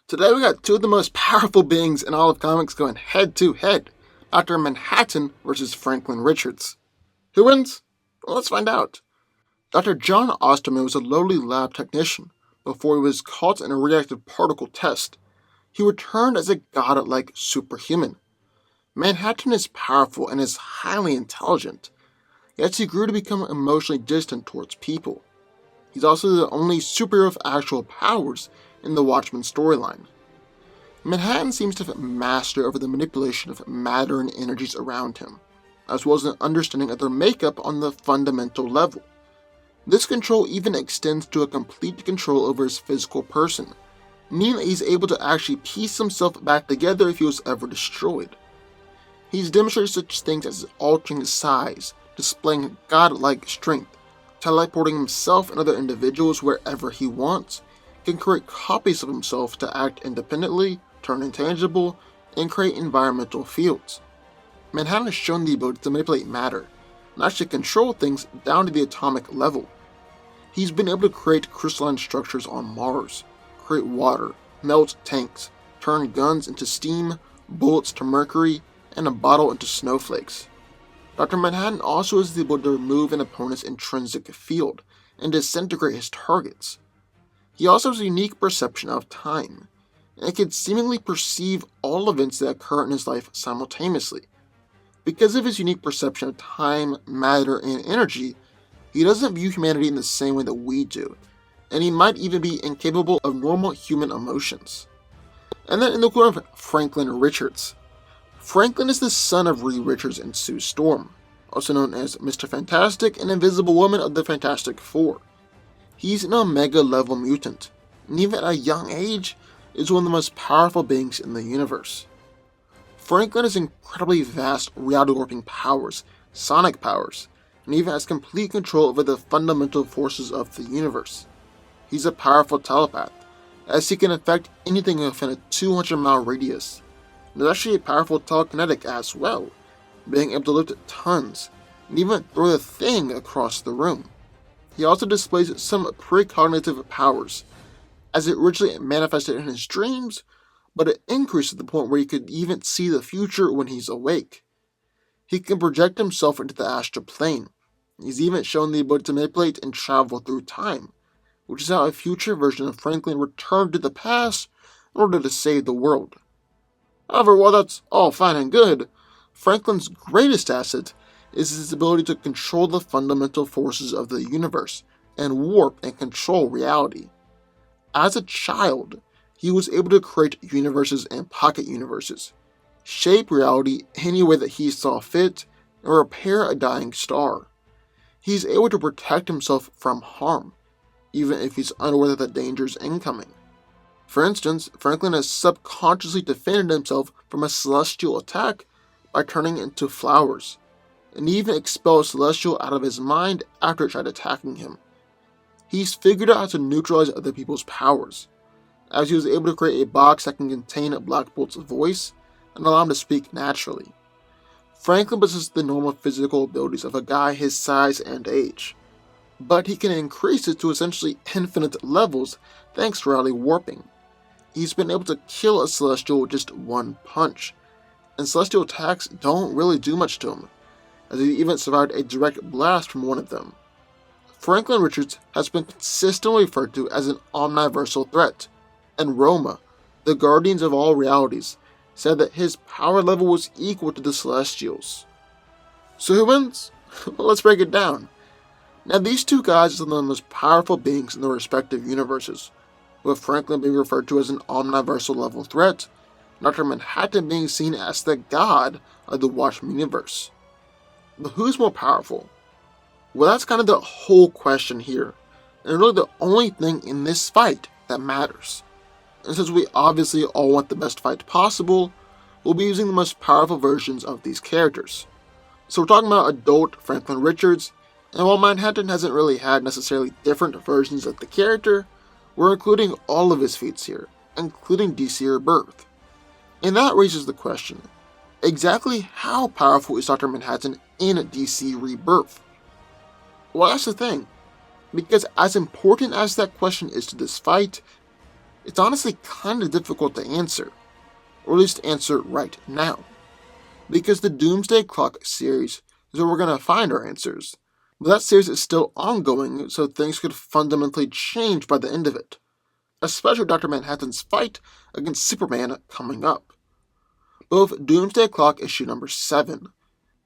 Today we got two of the most powerful beings in all of comics going head to head. Dr. Manhattan versus Franklin Richards. Who wins? Well, let's find out. Dr. John Osterman was a lowly lab technician before he was caught in a radioactive particle test. He returned as a godlike superhuman. Manhattan is powerful and is highly intelligent, yet he grew to become emotionally distant towards people. He's also the only superhero of actual powers in the Watchmen storyline. Manhattan seems to have mastery over the manipulation of matter and energies around him, as well as an understanding of their makeup on the fundamental level. This control even extends to a complete control over his physical person, meaning that he's able to actually piece himself back together if he was ever destroyed. He's demonstrated such things as altering his size, displaying godlike strength, teleporting himself and other individuals wherever he wants, can create copies of himself to act independently, turn intangible, and create environmental fields. Manhattan has shown the ability to manipulate matter, and actually control things down to the atomic level. He's been able to create crystalline structures on Mars, create water, melt tanks, turn guns into steam, bullets to mercury, and a bottle into snowflakes. Dr. Manhattan also has the ability to remove an opponent's intrinsic field and disintegrate his targets. He also has a unique perception of time, and can seemingly perceive all events that occur in his life simultaneously. Because of his unique perception of time, matter, and energy, he doesn't view humanity in the same way that we do, and he might even be incapable of normal human emotions. And then in the corner of Franklin Richards. Franklin is the son of Reed Richards and Sue Storm, also known as Mr. Fantastic and Invisible Woman of the Fantastic Four. He's an Omega-level mutant, and even at a young age, is one of the most powerful beings in the universe. Franklin has incredibly vast reality-warping powers, sonic powers, and even has complete control over the fundamental forces of the universe. He's a powerful telepath, as he can affect anything within a 200-mile radius. And is actually a powerful telekinetic as well, being able to lift tons, and even throw the thing across the room. He also displays some precognitive powers, as it originally manifested in his dreams, but it increased to the point where he could even see the future when he's awake. He can project himself into the astral plane. He's even shown the ability to manipulate and travel through time, which is how a future version of Franklin returned to the past in order to save the world. However, while that's all fine and good, Franklin's greatest asset is his ability to control the fundamental forces of the universe and warp and control reality. As a child, he was able to create universes and pocket universes, shape reality any way that he saw fit, and repair a dying star. He's able to protect himself from harm, even if he's unaware that the danger is incoming. For instance, Franklin has subconsciously defended himself from a celestial attack by turning into flowers, and even expelled Celestial out of his mind after it tried attacking him. He's figured out how to neutralize other people's powers, as he was able to create a box that can contain Black Bolt's voice and allow him to speak naturally. Franklin possesses the normal physical abilities of a guy his size and age, but he can increase it to essentially infinite levels thanks to reality warping. He's been able to kill a Celestial with just one punch, and Celestial attacks don't really do much to him, as he even survived a direct blast from one of them. Franklin Richards has been consistently referred to as an omniversal threat, and Roma, the guardians of all realities, said that his power level was equal to the Celestials. So who wins? Well, let's break it down. Now, these two guys are some of the most powerful beings in their respective universes, with Franklin being referred to as an omniversal level threat, and Dr. Manhattan being seen as the god of the Watchmen universe. But who's more powerful? Well, that's kind of the whole question here, and really the only thing in this fight that matters. And since we obviously all want the best fight possible, we'll be using the most powerful versions of these characters. So we're talking about adult Franklin Richards, and while Manhattan hasn't really had necessarily different versions of the character, we're including all of his feats here, including DC Rebirth. And that raises the question, exactly how powerful is Dr. Manhattan in DC Rebirth? Well, that's the thing, because as important as that question is to this fight, It's honestly kinda difficult to answer, or at least answer right now, because the Doomsday Clock series is where we're gonna find our answers. But that series is still ongoing, so things could fundamentally change by the end of it, especially Dr. Manhattan's fight against Superman coming up. Both Doomsday Clock issue number 7,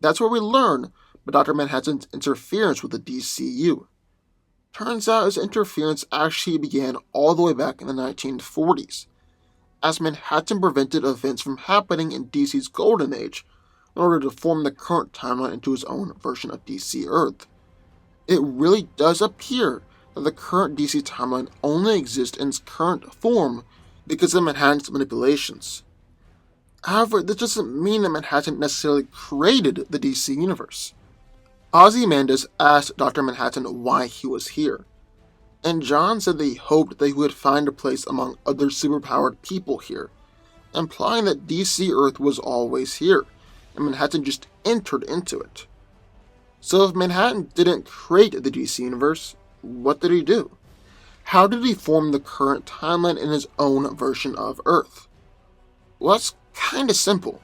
that's where we learn about Dr. Manhattan's interference with the DCU. Turns out his interference actually began all the way back in the 1940s, as Manhattan prevented events from happening in DC's Golden Age in order to form the current timeline into his own version of DC Earth. It really does appear that the current DC timeline only exists in its current form because of Manhattan's manipulations. However, this doesn't mean that Manhattan necessarily created the DC universe. Ozymandias asked Dr. Manhattan why he was here, and John said that he hoped that he would find a place among other superpowered people here, implying that DC Earth was always here, and Manhattan just entered into it. So if Manhattan didn't create the DC universe, what did he do? How did he form the current timeline in his own version of Earth? Well, that's kinda simple.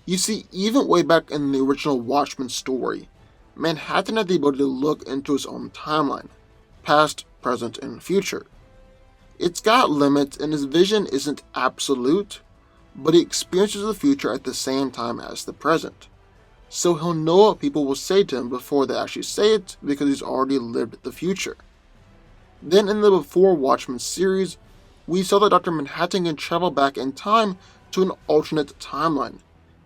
You see, even way back in the original Watchmen story, Manhattan had the ability to look into his own timeline, past, present, and future. It's got limits and his vision isn't absolute, but he experiences the future at the same time as the present. So he'll know what people will say to him before they actually say it because he's already lived the future. Then in the Before Watchmen series, we saw that Dr. Manhattan can travel back in time to an alternate timeline,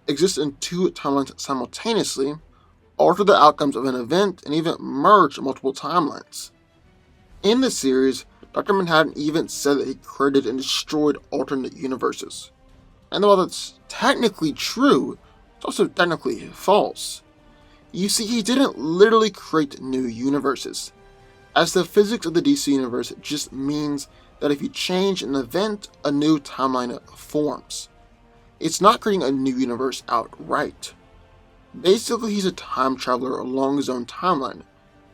exist in two timelines simultaneously, alter the outcomes of an event, and even merge multiple timelines. In the series, Dr. Manhattan even said that he created and destroyed alternate universes. And while that's technically true, it's also technically false. You see, he didn't literally create new universes, as the physics of the DC universe just means that if you change an event, a new timeline forms. It's not creating a new universe outright. Basically, he's a time traveler along his own timeline,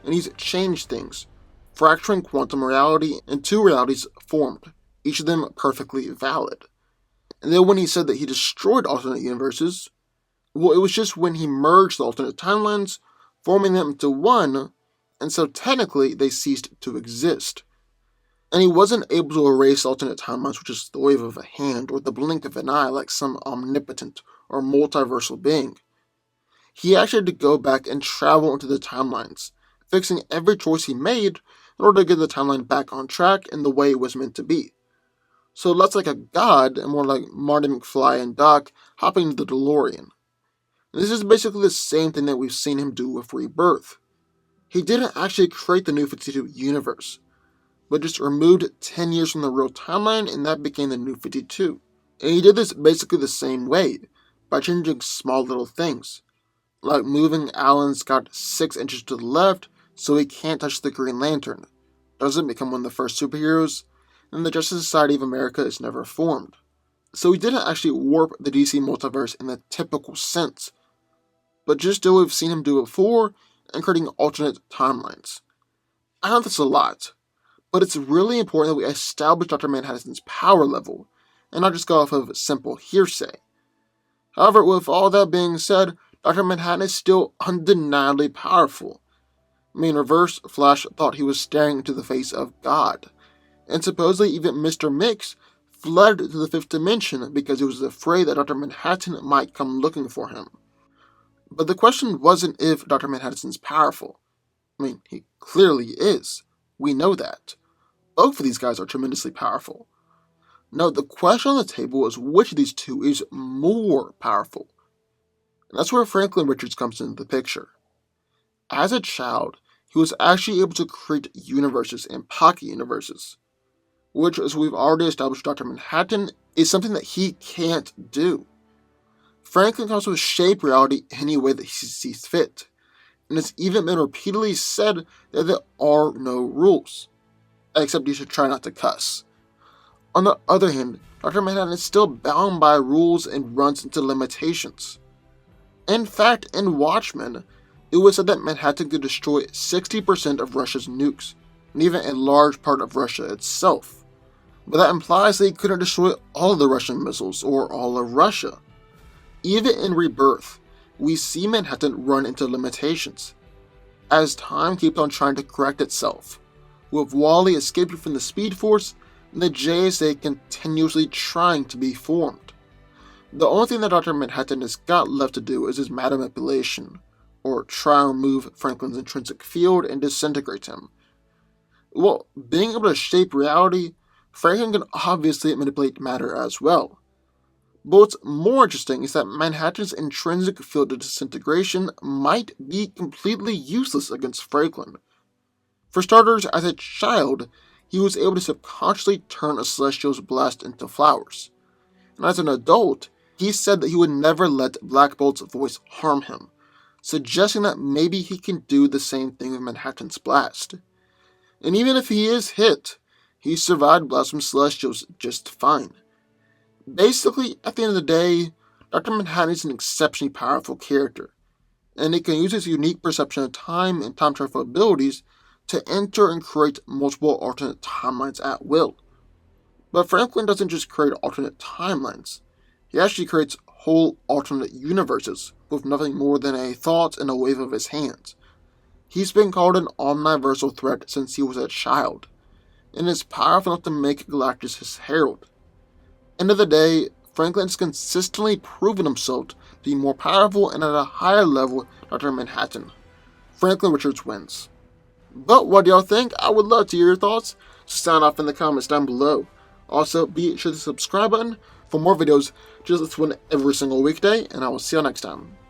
and he's changed things, fracturing quantum reality and two realities formed, each of them perfectly valid. And then when he said that he destroyed alternate universes, well, it was just when he merged the alternate timelines, forming them into one, and so technically they ceased to exist. And he wasn't able to erase alternate timelines with just the wave of a hand or the blink of an eye like some omnipotent or multiversal being. He actually had to go back and travel into the timelines, fixing every choice he made in order to get the timeline back on track in the way it was meant to be. So less like a god and more like Marty McFly and Doc hopping into the DeLorean. And this is basically the same thing that we've seen him do with Rebirth. He didn't actually create the New 52 universe, but just removed 10 years from the real timeline and that became the New 52. And he did this basically the same way, by changing small little things, like moving Alan Scott 6 inches to the left so he can't touch the Green Lantern, doesn't become one of the first superheroes, and the Justice Society of America is never formed. So he didn't actually warp the DC multiverse in the typical sense, but just do what we've seen him do before and creating alternate timelines. I know that's a lot, but it's really important that we establish Dr. Manhattan's power level, and not just go off of simple hearsay. However, with all that being said, Dr. Manhattan is still undeniably powerful. I mean, Reverse Flash thought he was staring into the face of God, and supposedly even Mr. Mix fled to the fifth dimension because he was afraid that Dr. Manhattan might come looking for him. But the question wasn't if Dr. Manhattan's powerful. I mean, he clearly is. We know that. Both of these guys are tremendously powerful. No, the question on the table is which of these two is more powerful. And that's where Franklin Richards comes into the picture. As a child, he was actually able to create universes and pocket universes, which, as we've already established, Dr. Manhattan is something that he can't do. Franklin can also shape reality any way that he sees fit, and it's even been repeatedly said that there are no rules, except you should try not to cuss. On the other hand, Dr. Manhattan is still bound by rules and runs into limitations. In fact, in Watchmen, it was said that Manhattan could destroy 60% of Russia's nukes, and even a large part of Russia itself. but that implies that he couldn't destroy all of the Russian missiles or all of Russia. Even in Rebirth, we see Manhattan run into limitations, as time keeps on trying to correct itself, with Wally escaping from the Speed Force and the JSA continuously trying to be formed. The only thing that Dr. Manhattan has got left to do is his matter manipulation, or try and remove Franklin's intrinsic field and disintegrate him. Well, being able to shape reality, Franklin can obviously manipulate matter as well. But what's more interesting is that Manhattan's intrinsic field of disintegration might be completely useless against Franklin. For starters, as a child, he was able to subconsciously turn a Celestial's blast into flowers. And as an adult, he said that he would never let Black Bolt's voice harm him, suggesting that maybe he can do the same thing with Manhattan's blast. And even if he is hit, he survived blasts from Celestials just fine. Basically, at the end of the day, Dr. Manhattan is an exceptionally powerful character, and he can use his unique perception of time and time travel abilities to enter and create multiple alternate timelines at will. But Franklin doesn't just create alternate timelines, he actually creates whole alternate universes with nothing more than a thought and a wave of his hands. He's been called an omniversal threat since he was a child, and is powerful enough to make Galactus his herald. End of the day, Franklin's consistently proven himself to be more powerful and at a higher level than Dr. Manhattan. Franklin Richards wins. But what do y'all think? I would love to hear your thoughts, so sound off in the comments down below. Also, be sure to subscribe button for more videos just this one every single weekday, and I will see y'all next time.